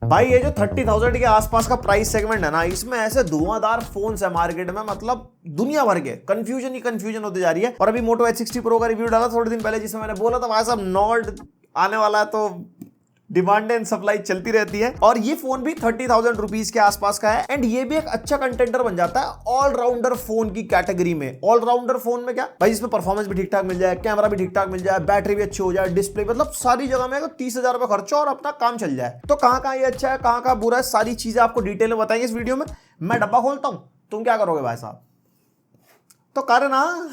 भाई ये जो 30,000 के आसपास का प्राइस सेगमेंट है ना, इसमें ऐसे धुआंधार फोन्स है मार्केट में, मतलब दुनिया भर के कंफ्यूजन ही कंफ्यूजन होती जा रही है। और अभी मोटो H60 Pro का रिव्यू डाला थोड़े दिन पहले, जिसमें मैंने बोला था भाई साहब नॉर्ड आने वाला है, तो डिमांड एंड सप्लाई चलती रहती है। और ये फोन भी 30,000 रुपीज के आसपास का है, एंड ये भी एक अच्छा कंटेंडर बन जाता है ऑलराउंडर फोन की कैटेगरी में। ऑलराउंडर फोन में क्या भाई, इसमें परफॉर्मेंस भी ठीक ठाक मिल जाए, कैमरा भी ठीक ठाक मिल जाए, बैटरी भी अच्छी हो जाए, डिस्प्ले, मतलब सारी जगह में 30,000 रुपए खर्चो और अपना काम चल जाए। तो कहां ये अच्छा है, कहां बुरा है, सारी चीजें आपको डिटेल में बताएंगे इस वीडियो में। मैं डब्बा खोलता हूं, तुम क्या करोगे भाई साहब? तो कर ना,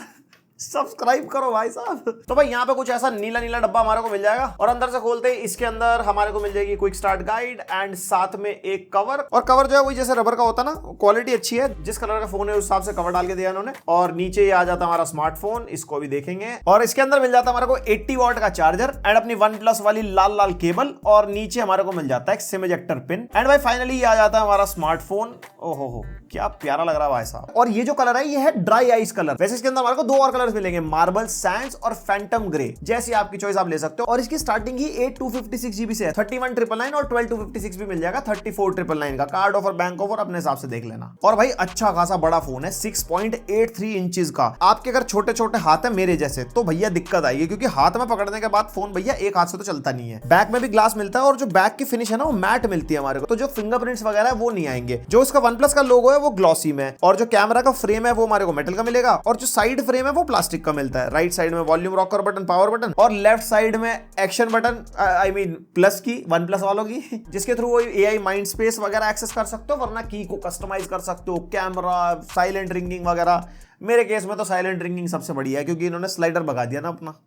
सब्सक्राइब करो भाई साहब। तो भाई यहाँ पे कुछ ऐसा नीला नीला डब्बा हमारे को मिल जाएगा, और अंदर से खोलते ही इसके अंदर हमारे को मिल जाएगी क्विक स्टार्ट गाइड एंड साथ में एक कवर। और कवर जो है वही जैसे रबर का होता है ना, क्वालिटी अच्छी है, जिस कलर का फोन है उस हिसाब से कवर डाल के दिया इन्होंने। और नीचे ये आ जाता हमारा स्मार्टफोन, इसको भी देखेंगे। और इसके अंदर मिल जाता हमारे को 80 वॉट का चार्जर एंड अपनी OnePlus वाली लाल लाल केबल, और नीचे हमारे को मिल जाता है एक सिम इजेक्टर पिन। एंड भाई फाइनली ये आ जाता है हमारा स्मार्टफोन। ओहो क्या प्यारा लग रहा है भाई साहब। और ये जो कलर है ये है ड्राई आइस कलर। वैसे इसके अंदर हमारे को दो और कलर्स मिलेंगे, मार्बल सैंड्स और फैंटम ग्रे, जैसी आपकी चॉइस आप ले सकते हो। और इसकी स्टार्टिंग ही 8256 GB से है, 31,999 और 12,256 भी मिल जाएगा 34,999 का। कार्ड ऑफर, बैंक ऑफर अपने हिसाब से देख लेना। और भाई अच्छा खासा बड़ा फोन है, 6.83 इंचेस का। आपके अगर छोटे छोटे हाथ है मेरे जैसे तो भैया दिक्कत आएगी, क्योंकि हाथ में पकड़ने के बाद फोन भैया एक हाथ से तो चलता नहीं है। बैक में भी ग्लास मिलता है, और जो बैक की फिनिश है ना वो मैट मिलती है हमारे को, तो जो फिंगरप्रिंट्स वगैरह है वो नहीं आएंगे। जो इसका OnePlus का लोगो है वो ग्लॉसी में, और जो कैमरा का फ्रेम है वो हमारे को मेटल का मिलेगा, और जो साइड फ्रेम है वो प्लास्टिक का मिलता है। राइट साइड में volume rocker button, power button, और लेफ्ट साइड में action button, I mean plus की, OnePlus वालों की, जिसके थ्रू वो AI माइंड स्पेस वगैरह एक्सेस कर सकते हो, वरना की को कस्टमाइज कर सकते हो, कैमरा, साइलेंट रिंगिंग वगैरह। मेरे केस में तो साइलेंट रिंगिंग सबसे बढ़िया है, क्योंकि इन्होंने स्लाइडर भगा दिया ना अपना।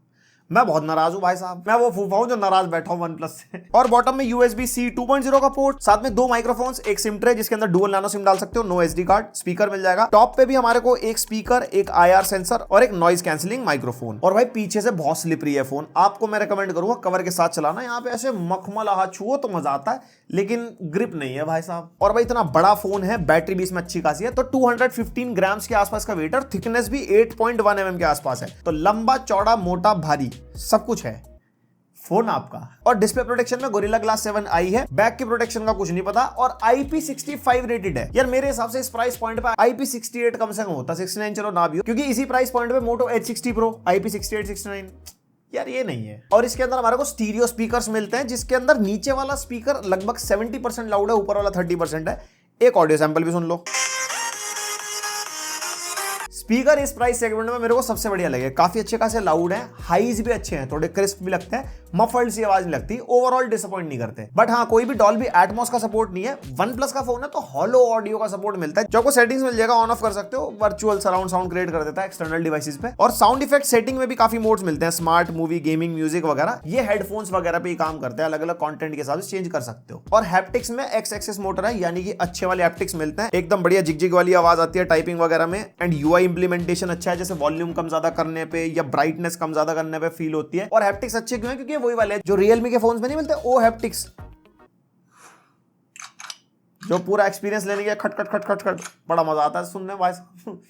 मैं बहुत नाराज हूं भाई साहब, मैं वो फूफा हूं जो नाराज बैठा हूं OnePlus से। और बॉटम में USB-C 2.0 का पोर्ट, साथ में दो माइक्रोफोन्स, एक सिम ट्रे जिसके अंदर डुअल नैनो सिम डाल सकते हो, नो SD कार्ड, स्पीकर मिल जाएगा। टॉप पे भी हमारे को एक स्पीकर, एक IR सेंसर और एक नॉइज कैंसिलिंग माइक्रोफोन। और भाई पीछे से बहुत स्लिपरी है फोन, आपको मैं रेकमेंड करूंगा कवर के साथ चलाना। यहाँ पे ऐसे मखमल हाथ छुओ तो मजा आता है, लेकिन ग्रिप नहीं है भाई साहब। और भाई इतना बड़ा फोन है, बैटरी भी इसमें अच्छी खासी है, तो 215 ग्राम्स के आसपास का वेट, और थिकनेस भी 8.1 mm के आसपास है। तो लंबा चौड़ा मोटा भारी सब कुछ है फोन आपका। और डिस्प्ले प्रोटेक्शन में गोरिल्ला ग्लास 7 आई है। बैक की प्रोटेक्शन का कुछ नहीं पता, और IP65 रेटेड है। यार मेरे हिसाब से इस प्राइस पॉइंट पे IP68 कम से कम होता, 69 चलो ना भी हो, क्योंकि इसी प्राइस पॉइंट पे मोटो H60 Pro IP68 69, यार ये नहीं है। और इसके अंदर हमारे को स्टीरियो स्पीकर्स मिलते हैं, जिसके अंदर नीचे वाला स्पीकर लगभग 70% लाउड है, ऊपर वाला 30% है। एक ऑडियो सैंपल भी सुन लो। स्पीकर इस प्राइस सेगमेंट में मेरे को सबसे बढ़िया लगे, काफी अच्छे खासे लाउड है, हाईज भी अच्छे हैं, थोड़े क्रिस्प भी लगते हैं, मफल्ड सी आवाज नहीं लगती, ओवरऑल डिसअपॉइंट नहीं करते। बट हाँ, कोई भी डॉल्बी एटमॉस का सपोर्ट नहीं है। OnePlus का फोन है तो हॉलो ऑडियो का सपोर्ट मिलता है, जो को सेटिंग्स मिल जाएगा, ऑन ऑफ कर सकते हो, वर्चुअल सराउंड साउंड क्रिएट कर देता है एक्सटर्नल डिवाइसेस पे। और साउंड इफेक्ट सेटिंग में भी काफी मोड्स मिलते हैं, स्मार्ट, मूवी, गेमिंग, म्यूजिक वगैरह। ये हेडफोन्स वगैरह पे ही काम करते हैं, अलग अलग कंटेंट के हिसाब से चेंज कर सकते हो। और हैप्टिक्स में X एक्सिस मोटर है, यानी कि अच्छे वाले हैप्टिक्स मिलते हैं, एकदम बढ़िया जिग वाली आवाज आती है टाइपिंग वगैरह में। एंड UI इंप्लीमेंटेशन अच्छा है, जैसे वॉल्यूम कम ज्यादा करने पे या ब्राइटनेस कम ज्यादा करने पे फील होती है। और हैप्टिक्स अच्छे क्यों है, क्योंकि वही वाले जो रियलमी के फोन्स में नहीं मिलते, वो हैप्टिक्स जो पूरा एक्सपीरियंस लेने के खट खट खट खट खट बड़ा मजा आता है सुनने भाई।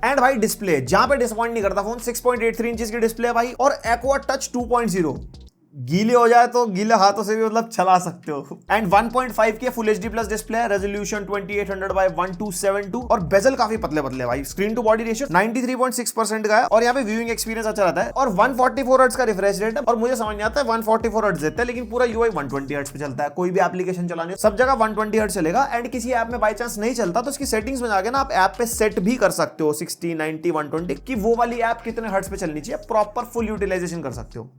एंड भाई डिस्प्ले जहां पे डिसअपॉइंट नहीं करता फोन, 6.83 इंचेस की डिस्प्ले है भाई, और एक्वा टच 2.0, गीले हो जाए तो गीले हाथों से भी मतलब चला सकते हो। एंड 1.5 की फुल HD प्लस डिस्प्ले है, रेजोल्यूशन 2800 बाय 1272, और बेजल काफी पतले पतले भाई। स्क्रीन टू बॉडी रेशियो 93.6% का है, और यहाँ पे व्यूइंग एक्सपीरियंस अच्छा रहता है। और 144 हर्ट्ज का रिफ्रेश रेट है, और मुझे समझ नहीं आता है 144 हर्ट्ज देते हैं, लेकिन पूरा UI 120 हर्ट्ज पे चलता है। कोई भी एप्लीकेशन चलाने सब जगह 120 हर्ट्ज चलेगा। एंड किसी ऐप में बाई चांस नहीं चलता तो इसकी सेटिंग्स में जाके ना आप ऐप पे सेट भी कर सकते हो 60, 90, 120 कि वो वाली ऐप कितने हर्ट्ज पे चलनी चाहिए, प्रॉपर फुल यूटिलाइजेशन कर सकते हो।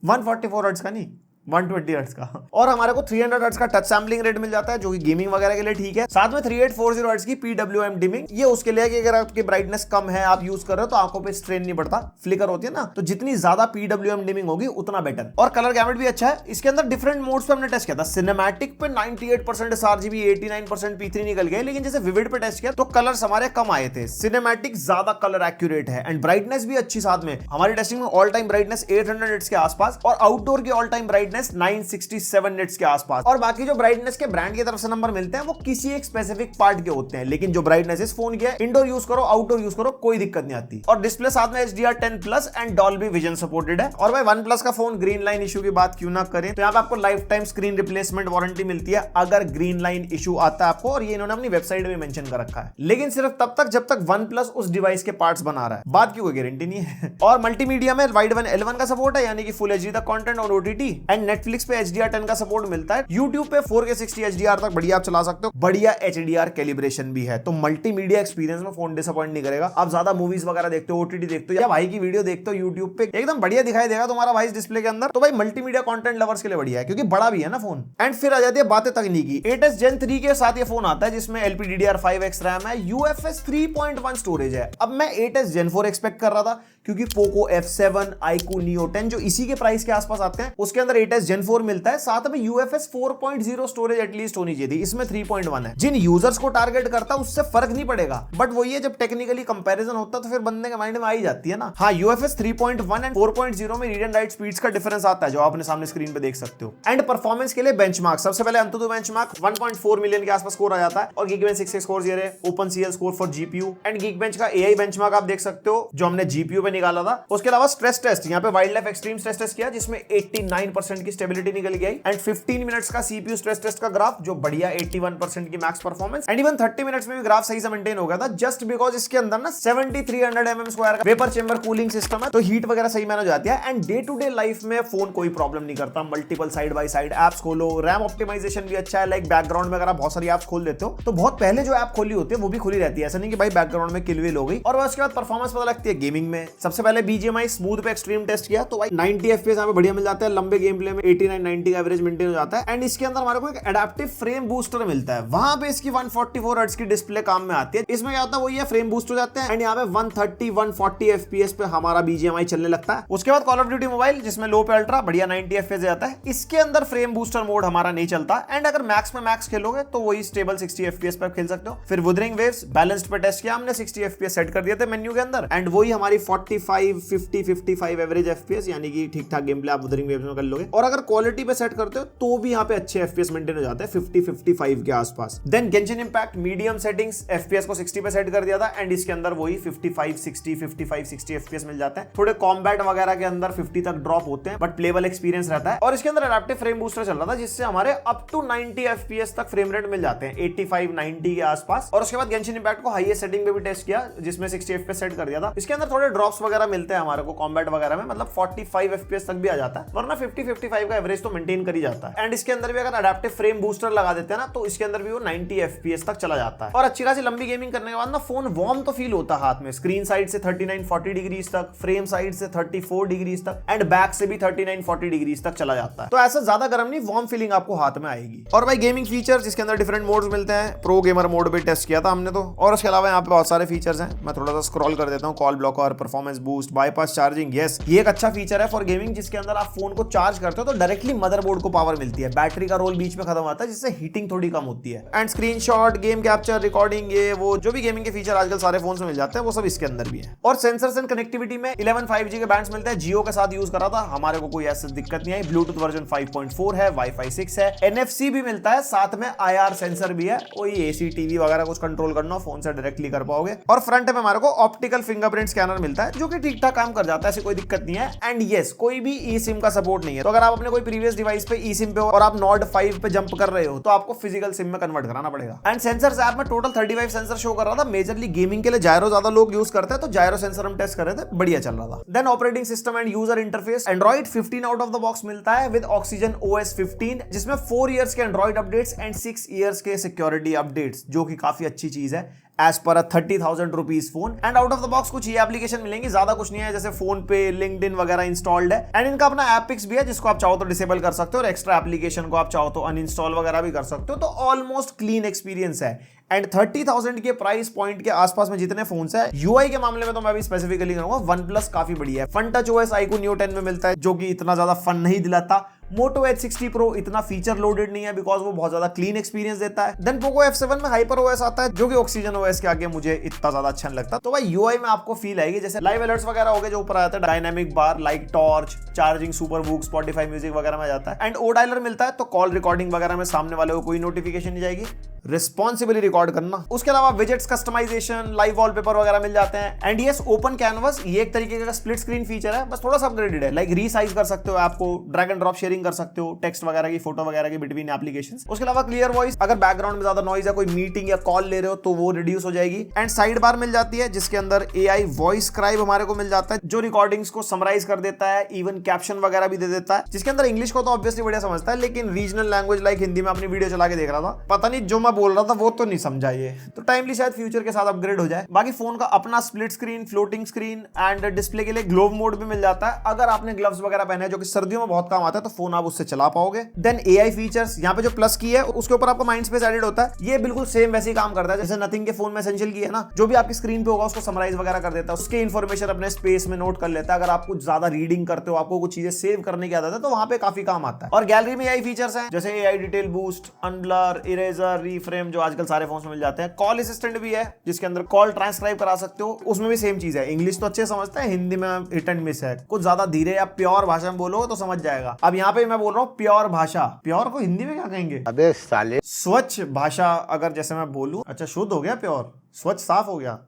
144 हर्ट्ज का नहीं, 120 हर्ट्ज का। और हमारे को 300 हर्ट्ज का टच सैम्पलिंग रेट मिल जाता है, जो कि गेमिंग वगैरह के लिए ठीक है। साथ में 3840 हर्ट्ज की PWM डिमिंग, ये उसके लिए कि अगर आपकी ब्राइटनेस कम है, आप यूज कर रहे हो, तो आंखों पे स्ट्रेन नहीं पड़ता, फ्लिकर होती है ना, तो जितनी ज्यादा PWM डिमिंग होगी उतना बेटर। और कलर गैमेट भी अच्छा है। इसके अंदर डिफरेंट मोड्स पे हमने टेस्ट किया था। सिनेमैटिक पे 98% sRGB, 89% P3 निकल गए, लेकिन जैसे विविड पे टेस्ट किया तो कलर्स हमारे कम आए थे। सिनेमैटिक ज्यादा कलर एक्यूरेट है, एंड ब्राइटनेस भी अच्छी। साथ में हमारी टेस्टिंग में ऑल टाइम ब्राइटनेस 800 निट्स के आसपास, और आउटडोर की all time brightness brightness 967 nits के आसपास। और बाकी जो ब्राइटनेस के ब्रांड की तरफ से नंबर मिलते हैं वो किसी एक स्पेसिफिक पार्ट के होते हैं, लेकिन जो ब्राइटनेस इस फोन की है, इंडोर यूज करो आउटडोर यूज करो कोई दिक्कत नहीं आती। और डिस्प्ले साथ में HDR10 plus and Dolby vision supported है। और भाई OnePlus का फोन ग्रीन लाइन इशू की बात क्यों ना करें, तो यहाँ पे आपको life time screen replacement warranty मिलती है अगर ग्रीन लाइन इशू आता है आपको, और ये इन्होंने अपनी वेबसाइट में मेंशन कर रखा है, लेकिन सिर्फ तब तक जब तक OnePlus उस डिवाइस के पार्ट्स बना रहा है, बाद की कोई गारंटी नहीं है। और मल्टीमीडिया में वाइड वन L1 का सपोर्ट है, यानी कि फुल HD तक कंटेंट और OTT, एंड नेटफ्लिक्स पे HDR10 का सपोर्ट मिलता है। YouTube पे 4K 60 HDR तक बढ़िया आप चला सकते हो, बढ़िया HDR कैलिब्रेशन भी है, तो मल्टीमीडिया एक्सपीरियंस में फोन डिसअपॉइंट नहीं करेगा। आप ज्यादा मूवीज वगैरह देखते हो, OTT देखते हो या भाई की वीडियो देखते हो YouTube पे, एकदम बढ़िया दिखाई देगा तुम्हारा भाई डिस्प्ले के अंदर। तो भाई मल्टीमीडिया कंटेंट लवर्स के लिए बढ़िया है, क्योंकि बड़ा भी है ना फोन। एंड फिर आ जाती है बातें तकनीकी। 8s Gen 3 के साथ ये फोन आता है जिसमें LPDDR5X रैम है, UFS 3.1 स्टोरेज है। अब मैं 8s Gen 4 एक्सपेक्ट कर रहा था, क्योंकि Poco F7, iQOO Neo 10 जो इसी के प्राइस के आसपास आते हैं, उसके अंदर 8s Gen 4 मिलता है, साथ में UFS 4.0 स्टोरेज एटलीस्ट होनी चाहिए थी, इसमें 3.1 है। जिन यूजर्स को टारगेट करता है उससे फर्क नहीं पड़ेगा, बट वही है जब टेक्निकली कंपैरिजन होता है तो फिर बंदे के माइंड में आ ही जाती है ना। हाँ, UFS 3.1 एंड 4.0 में रीड एंड राइट स्पीड्स का डिफरेंस आता है, जो आप अपने सामने स्क्रीन पे देख सकते हो। एंड परफॉर्मेंस के लिए बेंचमार्क, सबसे पहले अंतुतु बेंचमार्क 1.4 मिलियन के आसपास स्कोर आ जाता है, और Geekbench 6 स्कोर ये है, OpenCL score for GPU। And Geekbench का AI बेंचमार्क आप देख सकते हो जो हमने GPU पे निकाला था। उसके अलावा स्ट्रेस टेस्ट, यहाँ पे wildlife extreme stress test किया जिसमें 89% की स्टेबिलिटी निकल गई, एंड 15 मिनट्स का CPU स्ट्रेस टेस्ट का ग्राफ जो बढ़िया 81% की max performance, and even 30 minutes में भी ग्राफ सही से मेंटेन हो गया था, जस्ट बिकॉज इसके अंदर ना 7300 mm स्क्वायर का वेपर चेंबर कूलिंग सिस्टम है, तो हीट वगैरह सही मैनेज हो जाती है। And day to day life में फोन कोई प्रॉब्लम नहीं करता, multiple side by side apps खोलो, रैम ऑप्टिमाइजेशन भी अच्छा है, लाइक बैकग्राउंड में अगर आप बहुत सारी एप्स खोल देते हो तो बहुत पहले जो ऐप खोली होती है वो भी खुली रहती है, ऐसा नहीं कि भाई बैकग्राउंड में किलविल हो गई। और उसके बाद परफॉर्मेंस पता लगती है गेमिंग में। सबसे पहले BGMI स्मूथ पे एक्सट्रीम टेस्ट किया तो भाई 90 FPS यहाँ पे बढ़िया मिल जाता है, लंबे गेम प्ले में 89-90 का एवरेज मेंटेन हो जाता है। एंड इसके अंदर हमारे को एक एडेप्टिव फ्रेम बूस्टर मिलता है, वहां पे इसकी 144 हर्ट्ज की डिस्प्ले काम में आती है। इसमें क्या होता है, वही है फ्रेम बूस्ट हो जाते हैं, एंड यहाँ पे 130-140 FPS पे हमारा BGMI चलने लगता है। उसके बाद कॉल ऑफ ड्यूटी मोबाइल जिसमें लो पे अल्ट्रा बढ़िया 90 FPS जाता है, इसके अंदर फ्रेम बूस्टर मोड हमारा नहीं चलता। एंड अगर मैक्स में मैक्स खेलोगे तो वही स्टेबल 60 FPS पे खेल सकते हो। फिर वुदरिंग वेव्स बैलेंस्ड पे टेस्ट किया हमने, 60 FPS सेट कर दिए थे मेन्यू के अंदर, एंड वही हमारी 45, 50, 55 एवरेज FPS, यानी कि ठीक ठाक गेम प्ले आप वुदरिंग वेव्स में कर लोगे। और अगर क्वालिटी पे सेट करते हो तो भी यहाँ पे अच्छे FPS मेंटेन हो जाते हैं 50-55 के आसपास। Then Genshin Impact medium settings, FPS को 60 पे सेट कर दिया था, एंड इसके अंदर वही 55-60 FPS मिल जाता है। थोड़े कॉम्बैट वगैरह के अंदर 50 तक ड्रॉप होते हैं, बट प्लेबल एक्सपीरियंस रहता है। और इसके अंदर एडेप्टिव फ्रेम बूस्टर चल रहा था जिससे हमारे अप टू 90 FPS तक फ्रेम रेट मिल जाते हैं, 85-90 के आसपास। और उसके बाद गेंशिन इंपैक्ट को हाईएस्ट सेटिंग पे भी टेस्ट किया जिसमें 60 FPS सेट कर दिया था। इसके अंदर थोड़े ड्रॉप्स वगैरह मिलते हैं हमारे को कॉम्बैट वगैरह में, मतलब 45 FPS तक भी आ जाता है, वरना 50-55 का एवरेज तो मेंटेन कर ही जाता है। एंड इसके अंदर भी अगर एडेप्टिव फ्रेम बूस्टर लगा देते हैं ना तो इसके अंदर भी वो 90 FPS तक चला जाता है। और अच्छी खासी लंबी गेमिंग करने के बाद ना फोन वार्म तो फील होता है हाथ में, स्क्रीन साइड से 39-40 डिग्रीज तक, फ्रेम साइड से 34 डिग्रीज तक, एंड बैक से भी 39-40 डिग्रीज तक चला जाता है। तो ऐसा ज्यादा गर्म नहीं, वार्म फीलिंग आपको हाथ में आएगी। और भाई गेमिंग फीचर्स जिसके अंदर डिफरेंट मोड्स मिलते हैं, प्रो गेमर मोड पे टेस्ट किया था हमने तो। और उसके अलावा यहाँ पे बहुत सारे फीचर्स हैं, मैं थोड़ा सा स्क्रॉल कर देता हूँ। Call blocker, performance boost, bypass charging, yes ये एक अच्छा फीचर है फॉर गेमिंग, जिसके अंदर आप फोन को चार्ज करते हो तो डायरेक्टली मदरबोर्ड को पावर मिलती है, बैटरी का रोल बीच में खत्म आता है जिससे हीटिंग थोड़ी कम होती है। And screenshot, game capture, recording, ये वो जो भी गेमिंग के फीचर आजकल सारे फोन में मिल जाते हैं वो सब इसके अंदर भी है। और सेंसर्स एंड कनेक्टिविटी में 11 5G के बैंड्स मिलते हैं, जियो के साथ यूज करा था, हमारे को कोई ऐसी दिक्कत नहीं आई। ब्लूटूथ वर्जन 5.4 है, वाईफाई 6 है, NFC भी मिलता है, साथ में IR सेंसर भी है, कोई AC टीवी वगैरह कुछ कंट्रोल करना फोन से डायरेक्टली कर पाओगे। और फ्रंट में हमारे को ऑप्टिकल फिंगरप्रिंट स्कैनर मिलता है जो कि ठीक ठाक काम कर जाता है, ऐसी कोई दिक्कत नहीं है। एंड यस कोई भी eSIM का सपोर्ट नहीं है, तो अगर आप अपने कोई प्रीवियस डिवाइस पे eSIM पे हो और आप Nord 5 पे जंप कर रहे हो तो आपको फिजिकल सिम में कन्वर्ट कराना पड़ेगा। एंड सेंसर्स ऐप में टोटल 35 सेंसर शो कर रहा था, मेजरली गेमिंग के लिए जायरो ज्यादा लोग यूज करते हैं तो जायरो सेंसर हम टेस्ट कर रहे थे, बढ़िया चल रहा था। Then operating system and user interface, Android 15 out of the box मिलता है विद Oxygen OS 15, जिसमें 4 इयर्स के Android अपडेट्स एंड 6 इयर्स के सिक्योरिटी अपडेट्स, जो कि काफी अच्छी चीज है एज पर 30,000 rupees phone. And out of the box कुछ ये एप्लीकेशन मिलेंगी, ज्यादा कुछ नहीं है, जैसे फोन पे लिंक्डइन वगैरह इंस्टॉल्ड है। एंड इनका अपना ऐप पिक्स भी है जिसको आप चाहो तो डिसेबल कर सकते हो, और एक्स्ट्रा एप्लीकेशन को आप चाहो तो अनइंस्टॉल वगैरह भी कर सकते हो, तो ऑलमोस्ट क्लीन एक्सपीरियंस है। एंड 30,000 के प्राइस पॉइंट के आसपास में जितने फोन्स है, यूआई के मामले में तो मैं भी स्पेसिफिकली कहूंगा OnePlus काफी बढ़िया है। Funtouch OS iQOO Neo 10 में मिलता है जो कि इतना ज्यादा फन नहीं दिलाता, Moto H60 Pro इतना फीचर लोडेड नहीं है बिकॉज वो बहुत ज्यादा क्लीन एक्सपीरियंस देता है। देन Poco F7 में हाइपर OS आता है जो कि ऑक्सीजन OS के आगे मुझे इतना ज्यादा अच्छा नहीं लगता। तो भाई UI में आपको फील आएगी जैसे लाइव अलर्ट्स वगैरह हो गए जो ऊपर आता है, dynamic bar, like torch, charging, super book, Spotify music वगैरह में जाता है। एंड ओ डायलर मिलता है तो कॉल रिकॉर्डिंग वगैरह में सामने वाले को कोई नोटिफिकेशन नहीं जाएगी, रिस्पॉन्सिबली रिकॉर्ड करना। उसके अलावा विजेट्स कस्टमाइजेशन, लाइव वॉलपेपर वगैरह मिल जाते हैं। एंड यस ओपन कैनवस ये एक तरीके का स्प्लिट स्क्रीन फीचर है, बस थोड़ा सा अपग्रेडेड है। लाइक रीसाइज कर सकते हो, आपको ड्रैग एंड ड्रॉप शेयरिंग कर सकते हो टेक्स्ट वगैरह की, फोटो वगैरह की बिटवीन एप्लीकेशंस। उसके अलावा क्लियर वॉइस, अगर बैकग्राउंड में ज्यादा नॉइज है, कोई मीटिंग या कॉल ले रहे हो तो वो रिड्यूस हो जाएगी। एंड साइड बार मिल जाती है जिसके अंदर AI वॉइस स्क्राइब हमारे को मिल जाता है जो रिकॉर्डिंग्स को समराइज कर देता है, इवन कैप्शन वगैरह भी दे देता है। जिसके अंदर इंग्लिश को तो ऑब्वियसली बढ़िया समझता है, लेकिन रीजनल लैंग्वेज लाइक हिंदी में अपनी वीडियो चला के देख रहा था, पता नहीं जो मैं बोल रहा था वो तो नहीं समझा ये, तो टाइमली शायद फ्यूचर के साथ अपग्रेड हो जाए। बाकी फोन का अपना split screen, floating screen and display के लिए ग्लोव मोड भी मिल जाता है। अगर आपने ग्लव्स वगैरह पहने हैं जो कि सर्दियों में बहुत काम आता है तो फोन आप उससे चला पाओगे। देन AI फीचर्स, यहाँ पे जो प्लस की है उसके ऊपर आपको माइंड स्पेस एडेड होता है। ये बिल्कुल सेम वैसे ही काम करता है जैसे नथिंग के फोन में एसेंशियल की है ना, जो भी आपकी स्क्रीन पे होगा उसको समराइज वगैरह कर देता है, उसके इन्फॉर्मेशन अपने स्पेस में नोट कर लेता है। अगर आप कुछ ज्यादा रीडिंग करते हो, आपको कुछ चीजें सेव करने की आदत है तो वहां पे काफी काम आता है। और गैलरी में AI फीचर्स हैं जैसे AI detail boost, unblur, eraser, reframe जो आजकल सारे फोन्स में मिल जाते हैं। कॉल असिस्टेंट भी है जिसके अंदर कॉल ट्रांसक्राइब करा सकते हो, उसमें भी सेम चीज है। इंग्लिश तो अच्छे समझता है, हिंदी में हिट एंड मिस है, कुछ ज्यादा धीरे या प्योर भाषा में बोलो तो समझ जाएगा। अब यहाँ पे मैं बोल रहा हूँ प्योर भाषा, प्योर को हिंदी में क्या कहेंगे? अबे साले। स्वच्छ भाषा अगर जैसे मैं बोलूं, अच्छा शुद्ध हो गया, प्योर, स्वच्छ साफ हो गया,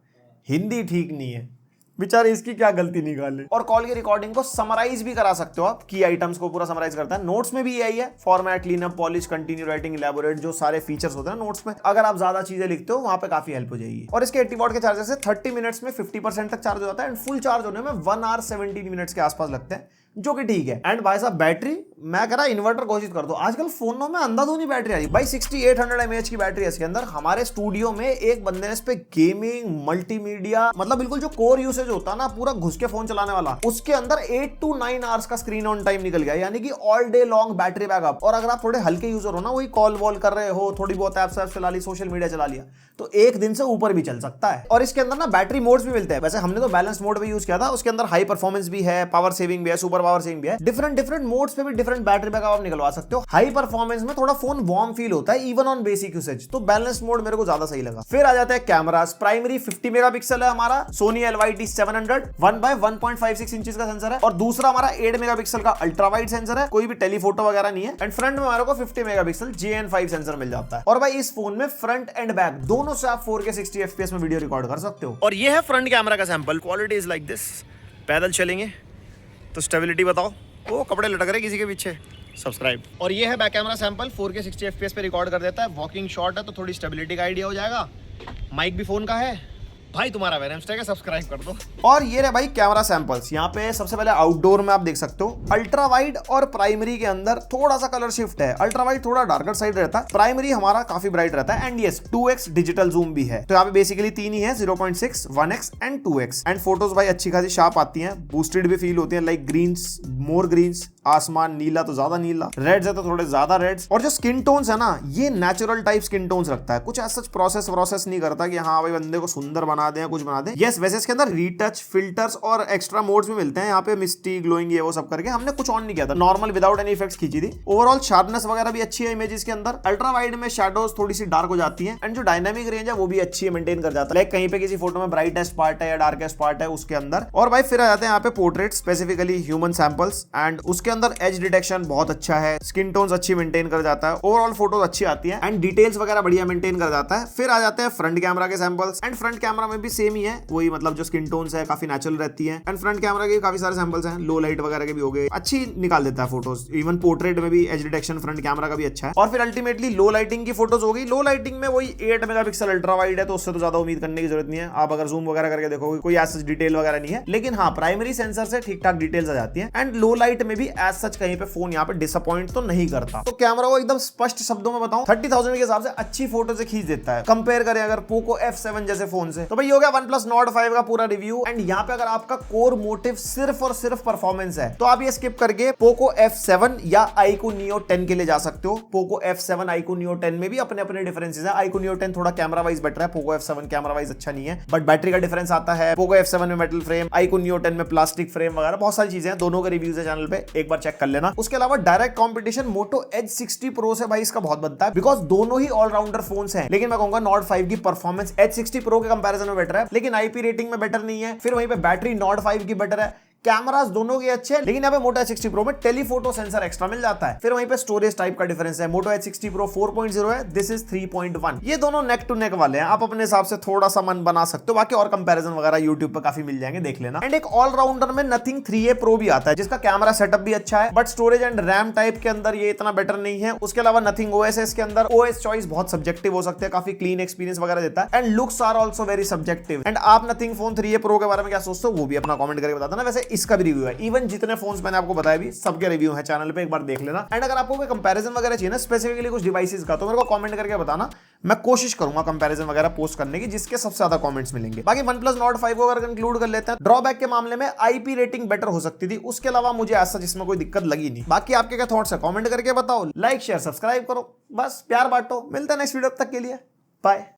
हिंदी ठीक नहीं है बेचारे, इसकी क्या गलती निकाले। और कॉल की रिकॉर्डिंग को समराइज भी करा सकते हो आप, की आइटम्स को पूरा समराइज करता है। नोट्स में भी यही है, format, cleanup, polish, continue writing, elaborate, जो सारे फीचर्स होते हैं नोट्स में, अगर आप ज्यादा चीजें लिखते हो वहां पे काफी हेल्प हो जाएगी। और इसके 80 वॉट के चार्जर से 30 मिनट्स में 50% तक चार्ज हो जाता है एंड फुल चार्ज होने में 1 आवर 17 मिनट्स के आसपास लगते हैं, जो कि ठीक है। एंड भाई साहब बैटरी, मैं कह रहा इन्वर्टर घोषित कर दो, आजकल फोनों में अंधाधुनी बैटरी आ रही है भाई। 6800 mAh की बैटरी है इसके अंदर। हमारे स्टूडियो में एक बंदे ने इस पे गेमिंग, मल्टीमीडिया, मतलब बिल्कुल जो कोर यूसेज होता है ना पूरा घुस के फोन चलाने वाला, उसके अंदर 8 to 9 आवर्स का स्क्रीन ऑन टाइम निकल गया, यानी कि all day long battery backup. और अगर आप थोड़े हल्के यूजर हो ना, वही कॉल वॉल कर रहे हो, थोड़ी बहुत एप्स चला ली, सोशल मीडिया चला लिया, तो एक दिन से ऊपर भी चल सकता है। और इसके अंदर ना बैटरी मोड्स भी मिलते हैं। वैसे हमने तो बैलेंस मोड पे यूज किया था, उसके अंदर हाई परफॉर्मेंस भी है, पावर सेविंग भी है, सुपर पावर सेविंग भी है। डिफरेंट मोड्स पे भी डिफरेंट बैटरी बैकअप आप निकलवा सकते हो। हाई परफॉर्मेंस में थोड़ा फोन वार्म फील होता है इवन ऑन बेसिक यूसेज, तो बैलेंस मोड मेरे को ज्यादा सही लगा। फिर आ जाता है कैमरास। प्राइमरी 50 मेगापिक्सल है हमारा, सोनी LYT 700 1x1.56 इंचेस का सेंसर है। और दूसरा हमारा 8 मेगापिक्सल का अल्ट्रा वाइड सेंसर है, कोई भी टेलीफोटो वगैरह नहीं है। एंड फ्रंट में हमारे को 50 मेगापिक्सल JN5 सेंसर मिल जाता है। और भाई इस फोन में फ्रंट एंड बैक दोनों से आप 4K 60 FPS में वीडियो रिकॉर्ड कर सकते हो। और ये है फ्रंट कैमरा का sample, quality is like this. पैदल चलेंगे तो स्टेबिलिटी बताओ, वो कपड़े लटक रहे किसी के पीछे, सब्सक्राइब। और ये है back camera sample, 4K 60 FPS पे रिकॉर्ड कर देता है। वॉकिंग शॉट है तो थोड़ी स्टेबिलिटी का आइडिया हो जाएगा। माइक भी फोन का है भाई, तुम्हारा वेनमस्टे का सब्सक्राइब कर दो। और ये रहे भाई कैमरा सैंपल्स। यहाँ पे सबसे पहले आउटडोर में आप देख सकते हो, अल्ट्रा वाइड और प्राइमरी के अंदर थोड़ा सा कलर शिफ्ट है। अल्ट्रा वाइड थोड़ा डार्कर साइड रहता है, प्राइमरी हमारा काफी ब्राइट रहता है। And yes 2x digital zoom भी है। तो यहाँ पे बेसिकली 3 ही है, 0.6, 1x and 2x। And photos भाई अच्छी खासी शार्प आती हैं, बूस्टेड भी फील होती है, लाइक ग्रीन्स, मोर ग्रीन्स, आसमान नीला तो ज्यादा नीला, रेड्स है तो थोड़े ज्यादा रेड्स। और जो स्किन टोन्स है ना, ये नेचुरल टाइप स्किन टोन्स रखता है, कुछ ऐसा प्रोसेस नहीं करता कि हाँ भाई बंदे को सुंदर बना दे, कुछ बना दे। यस वैसे इसके अंदर रीटच, फिल्टर्स और एक्स्ट्रा मोड्स भी मिलते हैं। यहाँ पे मिस्टी, ग्लोइंग, ये वो सब करके हमने कुछ ऑन नहीं किया था, नॉर्मल विदाउट एनी इफेक्ट्स खींची थी। ओवरऑल शार्पनेस वगैरह भी अच्छी है इमेजेस के अंदर। अल्ट्रा वाइड में शैडोज थोड़ी सी डार्क हो जाती हैं एंड जो डायनामिक रेंज है वो भी अच्छी है, मेंटेन कर जाता है। लाइक कहीं पे किसी फोटो में ब्राइटेस्ट पार्ट है या डार्केस्ट पार्ट है उसके अंदर। और भाई फिर आ जाते हैं यहाँ पे portrait, specifically human samples, and उसके अंदर एज डिटेक्शन बहुत अच्छा है, स्किन टोन्स अच्छी मेंटेन कर जाता है, ओवरऑल फोटोज अच्छी आती है एंड डिटेल्स वगैरह बढ़िया मेंटेन कर जाता है। फिर आ जाते हैं फ्रंट कैमरा के सैंपल्स। एंड फ्रंट कैमरा में भी सेम ही है, वही मतलब जो स्किन टोन्स है काफी नेचुरल रहती है। एंड फ्रंट कैमरा के काफी सारे सैंपल्स हैं, लो लाइट वगैरह के भी हो गए, अच्छी निकाल देता है फोटोज। इवन पोर्ट्रेट में भी एज डिटेक्शन फ्रंट कैमरा का भी अच्छा है। और फिर अल्टीमेटली लो लाइटिंग की फोटोज होगी। लो लाइटिंग में वही 8 मेगापिक्सल अल्ट्रा वाइड है, तो उससे तो ज्यादा उम्मीद करने की जरूरत नहीं है। आप अगर जूम वगैरह करके देखोगे कोई ऐसा डिटेल वगैरह नहीं है, लेकिन हाँ प्राइमरी सेंसर से ठीक ठाक डिटेल्स आ जाती है। एंड लो लाइट में भी एज सच कहीं पे फोन यहाँ पे डिसअपॉइंट तो नहीं करता। तो कैमरा को एकदम स्पष्ट शब्दों में बताऊं, 30,000 के हिसाब से अच्छी फोटो से खींच देता है। कंपेयर करें अगर पोको F7 जैसे फोन से। तो भाई हो गया OnePlus Nord 5 का पूरा रिव्यू। एंड यहाँ पे अगर आपका कोर मोटिव सिर्फ और सिर्फ परफॉर्मेंस है तो आप ये स्किप करके पोको F7 या iQOO Neo 10 के लिए जा सकते हो। पोको F7 iQOO Neo 10 में भी अपने अपने डिफरेंसेस है। iQOO Neo 10 थोड़ा कैमरा वाइज बेटर है, पोको F7 कैमरा वाइज अच्छा नहीं है, बट बैटरी का डिफरेंस आता है। पोको F7 में मेटल फ्रेम, iQOO Neo 10 में प्लास्टिक फ्रेम वगैरह बहुत सारी चीजें हैं। दोनों के रिव्यूज है चैनल पे, एक एक बार चेक कर लेना। उसके अलावा direct competition Moto Edge 60 pro से भाई इसका बहुत बनता है, बिकॉज दोनों ही ऑलराउंडर फोन्स हैं। लेकिन मैं कहूंगा नॉट 5 की परफॉर्मेंस एज 60 प्रो के कंपैरिजन में बेटर है, लेकिन आईपी रेटिंग में बेटर नहीं है। फिर वहीं पे बैटरी नॉट 5 की बेटर है, कैमरास दोनों के अच्छे हैं, लेकिन यहाँ पे मोटो H60 Pro में टेलीफोटो सेंसर एक्स्ट्रा मिल जाता है। फिर वहीं पे स्टोरेज टाइप का डिफरेंस है, मोटो H60 Pro 4.0 है, दिस इज 3.1। ये दोनों नेक टू नेक वाले हैं, आप अपने हिसाब से थोड़ा सा मन बना सकते हो। बाकी और कंपैरिजन वगैरह यूट्यूब पे काफी मिल जाएंगे, देख लेना। एंड एक ऑलराउंडर में नथिंग 3A Pro भी आता है, जिसका कैमरा सेटअप भी अच्छा है, but storage and RAM type के अंदर ये इतना बेटर नहीं है। उसके अलावा नथिंग OS है इसके अंदर, OS चॉइस बहुत सब्जेक्टिव हो सकते हैं, काफी क्लीन एक्सपीरियंस वगैरह देता है, and looks are also very subjective. And आप नथिंग फोन 3A Pro के बारे में क्या सोचते हो वो भी अपना कमेंट करके बता देना। वैसे इसका भी रिव्यू है, इवन जितने फोन्स मैंने आपको बताया भी सबके रिव्यू है चैनल पे, एक बार देख लेना। एंड अगर आपको कोई कंपैरिजन वगैरह चाहिए ना स्पेसिफिकली कुछ डिवाइसेस का, तो मेरे को कमेंट करके बताना, मैं कोशिश करूंगा कंपैरिजन वगैरह पोस्ट करने की जिसके सबसे ज्यादा कमेंट्स मिलेंगे। बाकी OnePlus Nord 5 को अगर कंक्लूड कर लेते हैं, ड्रॉबैक के मामले में आईपी रेटिंग बेटर हो सकती थी, उसके अलावा मुझे ऐसा जिसमें कोई दिक्कत लगी नहीं। बाकी आपके क्या थॉट्स है कमेंट करके बताओ, लाइक शेयर सब्सक्राइब करो, बस प्यार बांटो। मिलता है नेक्स्ट वीडियो, तक के लिए बाय।